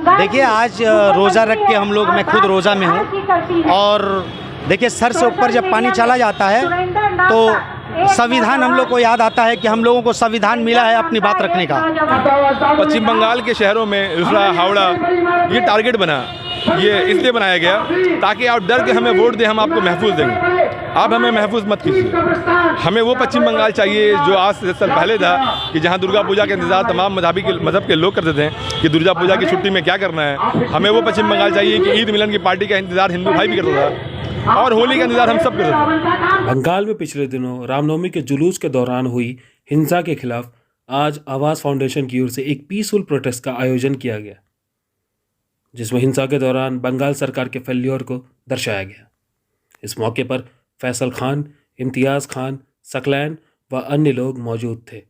देखिए आज रोज़ा रख के हम लोग, मैं खुद रोज़ा में हूँ, और देखिए सर से ऊपर जब पानी चला जाता है तो संविधान हम लोग को याद आता है कि हम लोगों को संविधान मिला है अपनी बात रखने का। पश्चिम बंगाल के शहरों में रुसड़ा, हावड़ा ये टारगेट बना, ये इसलिए बनाया गया ताकि आप डर के हमें वोट दें, हम आपको महफूज देंगे। आप हमें महफूज मत कीजिए। हमें वो पश्चिम बंगाल चाहिए जो आज से 10 साल पहले था कि जहाँ दुर्गा पूजा का इंतजार तमाम मज़हब के लोग करते थे कि दुर्गा पूजा की छुट्टी में क्या करना है। हमें वो पश्चिम बंगाल चाहिए कि ईद मिलन की पार्टी का इंतजार हिंदू भाई भी करता था और होली का इंतजार हम सब करते थे। बंगाल में पिछले दिनों रामनवमी के जुलूस के दौरान हुई हिंसा के खिलाफ आज आवाज़ फाउंडेशन की ओर से एक पीसफुल प्रोटेस्ट का आयोजन किया गया, जिसमें हिंसा के दौरान बंगाल सरकार के फेल्योर को दर्शाया गया। इस मौके पर फैसल खान, इम्तियाज़ खान, सकलैन व अन्य लोग मौजूद थे।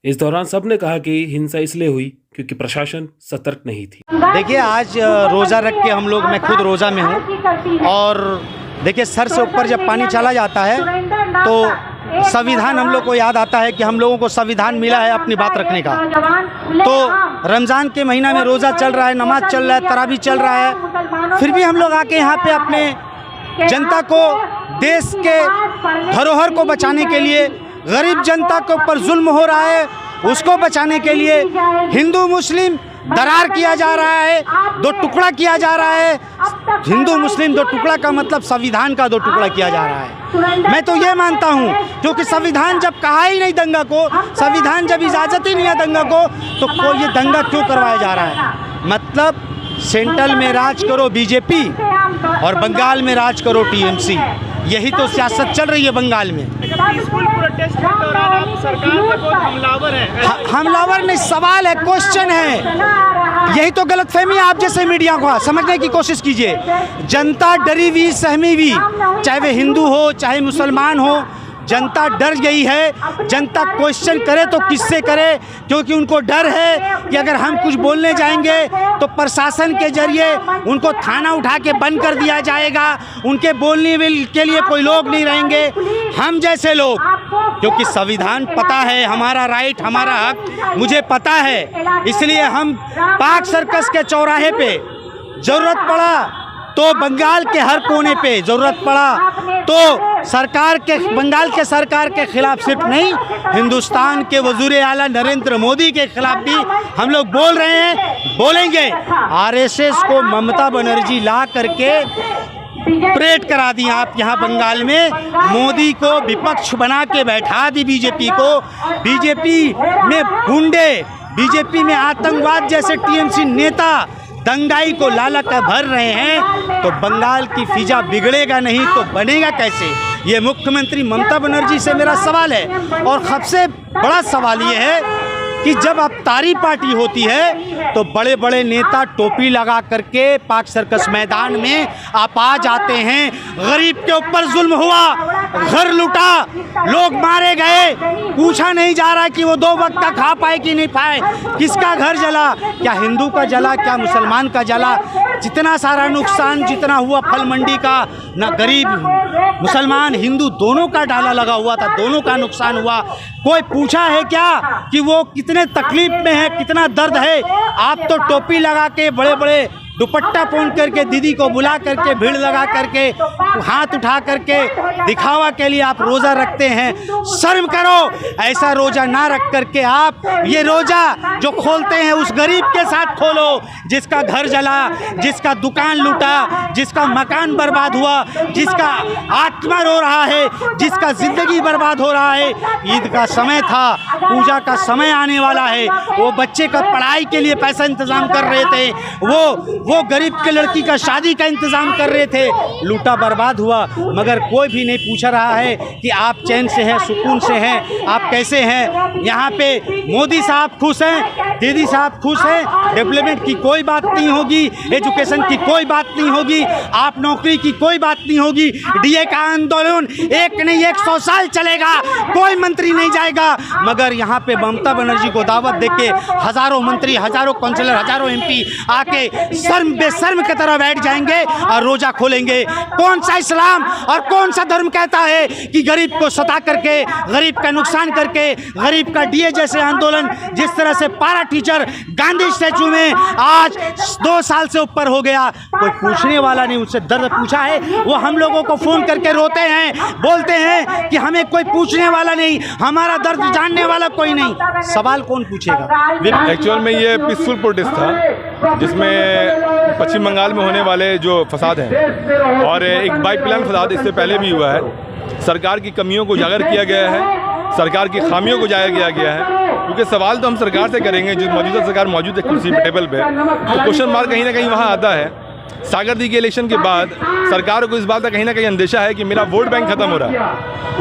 इस दौरान सबने कहा कि हिंसा इसलिए हुई क्योंकि प्रशासन सतर्क नहीं थी। देखिए आज रोज़ा रख के हम लोग, मैं खुद रोज़ा में हूँ, और देखिए सर से ऊपर जब पानी चला जाता है तो संविधान हम लोग को याद आता है कि हम लोगों को संविधान मिला है अपनी बात रखने का। तो रमज़ान के महीना में रोज़ा चल रहा है, नमाज चल रहा है, तरावी चल रहा है, फिर भी हम लोग आके यहाँ पे अपने जनता को, देश के धरोहर को बचाने के लिए, गरीब जनता के ऊपर जुल्म हो रहा है उसको बचाने के लिए हिंदू मुस्लिम दरार किया जा रहा है, दो टुकड़ा किया जा रहा है। हिंदू मुस्लिम दो टुकड़ा का मतलब संविधान का दो टुकड़ा किया जा रहा है। मैं तो ये मानता हूँ क्योंकि संविधान जब कहा ही नहीं दंगा को, संविधान जब इजाज़त ही नहीं है दंगा को, तो कोई ये दंगा क्यों करवाया जा रहा है? मतलब सेंट्रल में राज करो बीजेपी और बंगाल में राज करो टीएमसी, यही तो सियासत चल रही है बंगाल में। पीसफुल प्रोटेस्ट के दौरान आप सरकार पे बहुत हमलावर हैं। हमलावर नहीं, सवाल है, क्वेश्चन है। यही तो गलतफहमी है। आप जैसे मीडिया को समझने की कोशिश कीजिए। जनता डरी हुई, सहमी हुई, चाहे वे हिंदू हो चाहे मुसलमान हो, जनता डर गई है। जनता क्वेश्चन करे तो किससे करे? क्योंकि उनको डर है कि अगर हम कुछ बोलने जाएंगे तो प्रशासन के जरिए उनको थाना उठा के बंद कर दिया जाएगा, उनके बोलने के लिए कोई लोग नहीं रहेंगे। हम जैसे लोग, क्योंकि संविधान पता है, हमारा राइट, हमारा हक मुझे पता है, इसलिए हम पाक सर्कस के चौराहे पे ज़रूरत पड़ा तो बंगाल के हर कोने पे ज़रूरत पड़ा तो सरकार के, बंगाल के सरकार के खिलाफ सिर्फ नहीं, हिंदुस्तान के वज़ीर आला नरेंद्र मोदी के खिलाफ भी हम लोग बोल रहे हैं, बोलेंगे। आरएसएस को ममता बनर्जी ला करके परेड करा दी आप यहाँ बंगाल में, मोदी को विपक्ष बना के बैठा दी बीजेपी को। बीजेपी में गुंडे, बीजेपी में आतंकवाद जैसे टीएमसी नेता दंगाई को लालच भर रहे हैं, तो बंगाल की फिजा बिगड़ेगा नहीं तो बनेगा कैसे? ये मुख्यमंत्री ममता बनर्जी से मेरा सवाल है। और सबसे बड़ा सवाल ये है कि जब अफ्तारी पार्टी होती है तो बड़े बड़े नेता टोपी लगा करके पाक सर्कस मैदान में आप आ जाते हैं। गरीब के ऊपर जुल्म हुआ, घर लूटा, लोग मारे गए, पूछा नहीं जा रहा कि वो 2 वक्त का खा पाए कि नहीं पाए। किसका घर जला? क्या हिंदू का जला, क्या मुसलमान का जला? जितना सारा नुकसान जितना हुआ फल मंडी का, ना गरीब मुसलमान हिंदू दोनों का डाला लगा हुआ था, दोनों का नुकसान हुआ। कोई पूछा है क्या कि वो कितने तकलीफ में है, कितना दर्द है? आप तो टोपी लगा के, बड़े बड़े दुपट्टा पहन करके, दीदी को बुला करके, भीड़ लगा करके, हाथ उठा करके दिखावा के लिए आप रोज़ा रखते हैं। शर्म करो, ऐसा रोज़ा ना रख करके आप ये रोज़ा जो खोलते हैं उस गरीब के साथ खोलो जिसका घर जला, जिसका दुकान लूटा, जिसका मकान बर्बाद हुआ, जिसका आत्मा रो रहा है, जिसका ज़िंदगी बर्बाद हो रहा है। ईद का समय था, पूजा का समय आने वाला है, वो बच्चे का पढ़ाई के लिए पैसा इंतज़ाम कर रहे थे, वो गरीब के लड़की का शादी का इंतज़ाम कर रहे थे, लूटा बर्बाद हुआ। मगर कोई भी नहीं पूछ रहा है कि आप चैन से हैं, सुकून से हैं, आप कैसे हैं। यहाँ पे मोदी साहब खुश हैं, दीदी साहब खुश हैं, डेवलपमेंट की कोई बात नहीं होगी, एजुकेशन की कोई बात नहीं होगी, आप नौकरी की कोई बात नहीं होगी। डीए का आंदोलन एक नहीं 100 साल चलेगा, कोई मंत्री नहीं जाएगा। मगर यहाँ पे ममता बनर्जी को दावत देके हज़ारों मंत्री, हज़ारों काउंसिलर, हज़ारों एमपी आके शर्म बेशर्म की तरह बैठ जाएंगे और रोजा खोलेंगे। कौन सा इस्लाम और कौन सा धर्म कहता है कि गरीब को सता करके, गरीब का नुकसान करके, गरीब का डीए जैसे आंदोलन, जिस तरह से पारा टीचर गांधी स्टैचू में आज 2 साल से ऊपर हो गया, कोई पूछने वाला नहीं, उससे दर्द पूछा है, वो हम लोगों को फोन करके रोते हैं, बोलते हैं कि हमें कोई पूछने वाला नहीं, हमारा दर्द जानने वाला कोई नहीं। सवाल कौन पूछेगा? एक्चुअल में ये पीसफुल प्रोटेस्ट था जिसमें पश्चिम बंगाल में होने वाले जो फसाद हैं और एक बाई प्लान फसाद इससे पहले भी हुआ है, सरकार की कमियों को उजागर किया गया है, सरकार की खामियों को उजागर किया गया है। क्योंकि सवाल तो हम सरकार से करेंगे जो मौजूदा सरकार मौजूद है कुर्सी पे, टेबल पे, तो क्वेश्चन मार्क कहीं ना कहीं वहाँ आता है। सागर दी के इलेक्शन के बाद सरकार को इस बात का कहीं ना कहीं अंदेशा है कि मेरा वोट बैंक खत्म हो रहा है।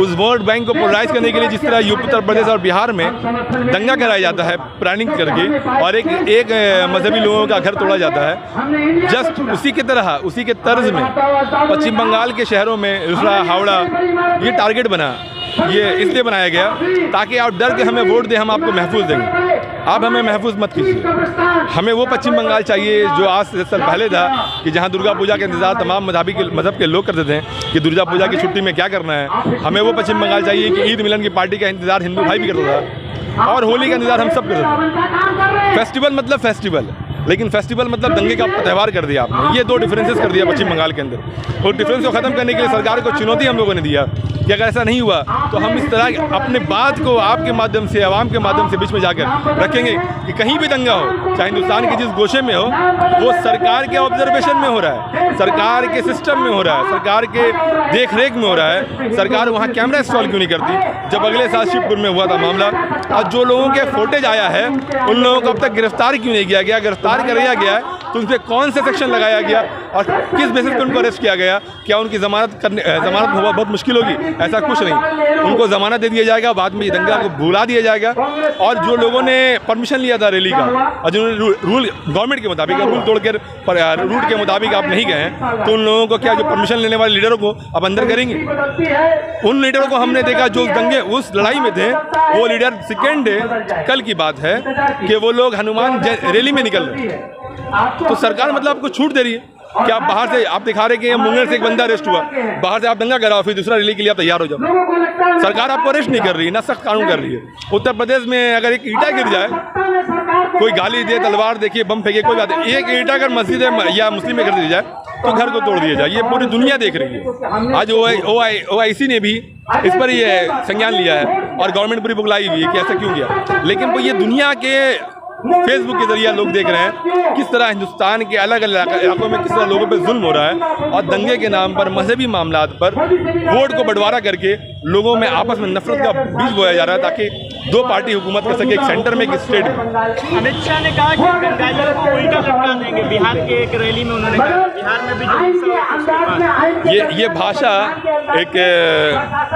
उस वोट बैंक को पोलराइज करने के लिए जिस तरह यूपी, उत्तर प्रदेश और बिहार में दंगा कराया जाता है प्लानिंग करके और एक मजहबी लोगों का घर तोड़ा जाता है, जस्ट उसी की तरह, उसी के तर्ज में पश्चिम बंगाल के शहरों में रिसरा, हावड़ा ये टारगेट बना। ये इसलिए बनाया गया ताकि आप डर के हमें वोट दें, हम आपको महफूज देंगे। आप हमें महफूज मत कीजिए। हमें वो पश्चिम बंगाल चाहिए जो आज से 10 साल पहले था कि जहाँ दुर्गा पूजा का इंतजार तमाम मज़हब के लोग करते थे कि दुर्गा पूजा की छुट्टी में क्या करना है। हमें वो पश्चिम बंगाल चाहिए कि ईद मिलन की पार्टी का इंतजार हिंदू भाई भी करता था और होली का इंतजार हम सब करते थे। फेस्टिवल मतलब फेस्टिवल, लेकिन फेस्टिवल मतलब दंगे का त्यौहार कर दिया आपने। ये 2 डिफरेंसेस कर दिया पश्चिम बंगाल के अंदर। और डिफरेंस को ख़त्म करने के लिए सरकार को चुनौती हम लोगों ने दिया कि अगर ऐसा नहीं हुआ तो हम इस तरह अपने बात को आपके माध्यम से, आवाम के माध्यम से बीच में जाकर रखेंगे कि कहीं भी दंगा हो, चाहे हिंदुस्तान के जिस गोशे में हो, वो सरकार के ऑब्जर्वेशन में हो रहा है, सरकार के सिस्टम में हो रहा है, सरकार के देख रेख में हो रहा है। सरकार वहाँ कैमरा इंस्टॉल क्यों नहीं करती? जब अगले साल शिवपुर में हुआ था मामला, और जो लोगों के फुटेज आया है उन लोगों को अब तक गिरफ्तार क्यों नहीं किया गया? गिरफ्तार कर लिया गया है तो उन पर कौन सा सेक्शन लगाया गया और किस बेसिस पर उनको अरेस्ट किया गया? क्या उनकी जमानत हुआ बहुत मुश्किल होगी? ऐसा कुछ नहीं, उनको जमानत दे दिया जाएगा, बाद में दंगा को भुला दिया जाएगा। और जो लोगों ने परमिशन लिया था रैली का और जिन्होंने रूल गवर्नमेंट के मुताबिक रूल तोड़कर रूट के मुताबिक आप नहीं गए, तो उन लोगों को क्या, जो परमिशन लेने वाले लीडरों को अब अंदर करेंगे? उन लीडरों को हमने देखा जो दंगे उस लड़ाई में थे, वो लीडर सेकेंड डे, कल की बात है कि वो लोग हनुमान रैली में निकल रहे हैं। तो सरकार मतलब आपको छूट दे रही है कि आप बाहर से आप दिखा रहे कि मुंगेर से एक बंदा अरेस्ट हुआ, बाहर से आप दंगा कराओ, फिर दूसरा रैली के लिए आप तैयार हो जाओ। सरकार आपको अरेस्ट नहीं कर रही है, ना सख्त कानून कर रही है। उत्तर प्रदेश में अगर एक ईंटा गिर जाए, कोई गाली दे, तलवार देखिए, बम फेंके, कोई बात नहीं, एक ईंटा अगर मस्जिद या मुस्लिम में कर दी जाए तो घर को तोड़ दिया जाए। ये पूरी दुनिया देख रही है। आज OIC ने भी इस पर ये संज्ञान लिया है और गवर्नमेंट पूरी बुकलाई हुई है कि ऐसा क्यों किया। लेकिन ये दुनिया के फेसबुक के जरिए लोग देख रहे हैं किस तरह हिंदुस्तान के अलग अलग इलाकों में किस तरह लोगों पे जुल्म हो रहा है और दंगे के नाम पर, मजहबी मामलात पर वोट को बंटवारा करके लोगों में आपस में नफरत का बीज बोया जा रहा है ताकि 2 पार्टी हुकूमत कर सके, एक सेंटर में, एक स्टेट में। अमित शाह ने कहा कि गंगाजल को उल्टा लटका देंगे। बिहार के एक रैली में उन्होंने कहा बिहार में भी ये भाषा एक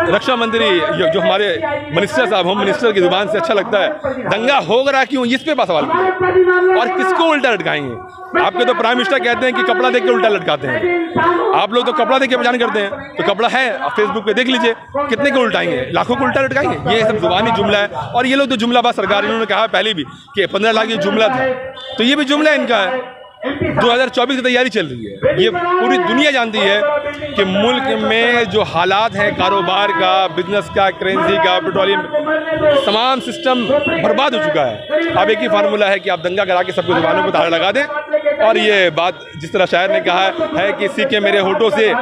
रक्षा मंत्री जो हमारे मिनिस्टर साहब, होम मिनिस्टर की जुबान से अच्छा लगता है। दंगा हो रहा क्यों, इस पे सवाल किया और किसको उल्टा लटकाएंगे? आपके तो प्राइम मिनिस्टर कहते हैं कि कपड़ा देख के उल्टा लटकाते हैं, आप लोग तो कपड़ा देख के पहचान करते हैं। तो कपड़ा है, फेसबुक पे देख लीजिए, कितने को उल्टाएंगे? लाखों को उल्टा लटकाएंगे। ये सब जुबानी जुमला है और ये लोग तो जुमलाबाज सरकार, इन्होंने कहा पहले भी कि 15 लाख ये जुमला था, तो ये भी जुमला इनका है। 2024 की तैयारी चल रही है। ये पूरी दुनिया जानती है कि मुल्क में जो हालात हैं कारोबार का, बिजनेस का, करेंसी का, पेट्रोलियम, तमाम सिस्टम बर्बाद हो चुका है। अब एक ही फार्मूला है कि आप दंगा करा के सबको जुबानों पर ताला लगा दें। और ये बात जिस तरह शायर ने कहा है कि सीखे मेरे होठों से,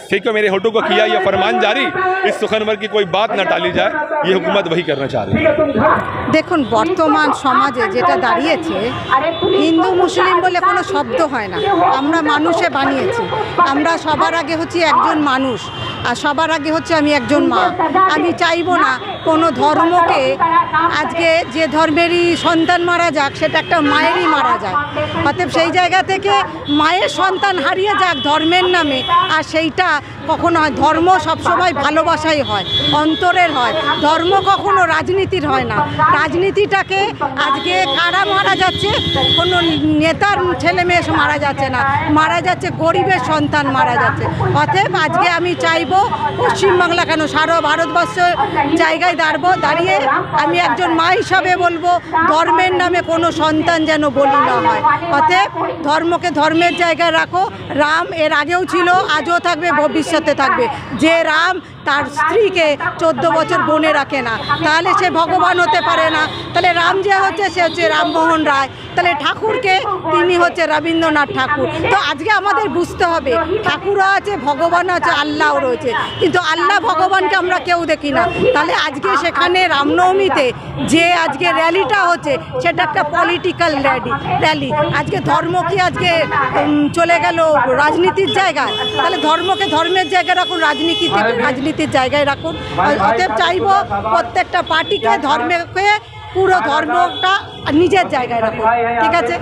सीखे मेरे होठों को किया ये फरमान जारी, इस सुखनवर की कोई बात न टाली जाए, ये हुकूमत वही करना चाह रही है। দেখুন বর্তমান সমাজে যেটা দাঁড়িয়েছে, হিন্দু মুসলিম বলে কোনো শব্দ হয় না, আমরা মানুষে বানিয়েছি। আমরা সবার আগে হচ্ছে একজন মানুষ আর সবার আগে হচ্ছে আমি একজন মা। আমি চাইবো না কোনো ধর্মকে আজকে যে ধর্মেরই সন্তান মারা যাক সেটা একটা মায়েরই মারা যায়। অতএব সেই জায়গা থেকে মায়ের সন্তান হারিয়ে যাক ধর্মের নামে, আর সেইটা কখনো হয়, ধর্ম সবসময় ভালোবাসাই হয়, অন্তরের হয়, ধর্ম কখনো রাজনীতির হয় না। রাজনীতিটাকে আজকে কারা মারা যাচ্ছে, কোনো নেতার ছেলে মেয়ে মারা যাচ্ছে না, মারা যাচ্ছে গরিবের সন্তান মারা যাচ্ছে। অতএব আজকে আমি চাইবো পশ্চিমবাংলা কেন সারা ভারতবর্ষ জায়গায় দাঁড়িয়ে আমি একজন মা হিসাবে বলবো ধর্মের নামে কোনো সন্তান যেন বলি না হয়। অতএব ধর্মকে ধর্মের জায়গায় রাখো। রাম এর আগেও ছিল, আজও থাকবে, ভবিষ্যতে থাকবে। যে রাম তার স্ত্রীকে 14 বছর বনে রাখে না, তাহলে সে ভগবান হতে পারে না। তাহলে রাম যে হচ্ছে সে হচ্ছে রামমোহন রায়, তাহলে ঠাকুরকে তিনি হচ্ছে রবীন্দ্রনাথ ঠাকুর। তো আজকে আমাদের বুঝতে হবে ঠাকুরও আছে, ভগবান আছে, আল্লাহও রয়েছে, কিন্তু আল্লাহ ভগবানকে আমরা কেউ দেখি না। তাহলে আজকে সেখানে রামনবমীতে যে আজকে র্যালিটা হচ্ছে সেটা একটা পলিটিক্যাল র্যালি। আজকে ধর্ম কি আজকে চলে গেল রাজনীতির জায়গায়? তাহলে ধর্মকে ধর্মের জায়গায় রাখুন, রাজনীতির জায়গায় রাখুন। অতএব চাইব প্রত্যেকটা পার্টিকে ধর্মকে পুরো ধর্মটা নিজের জায়গায় রাখুন। ঠিক আছে।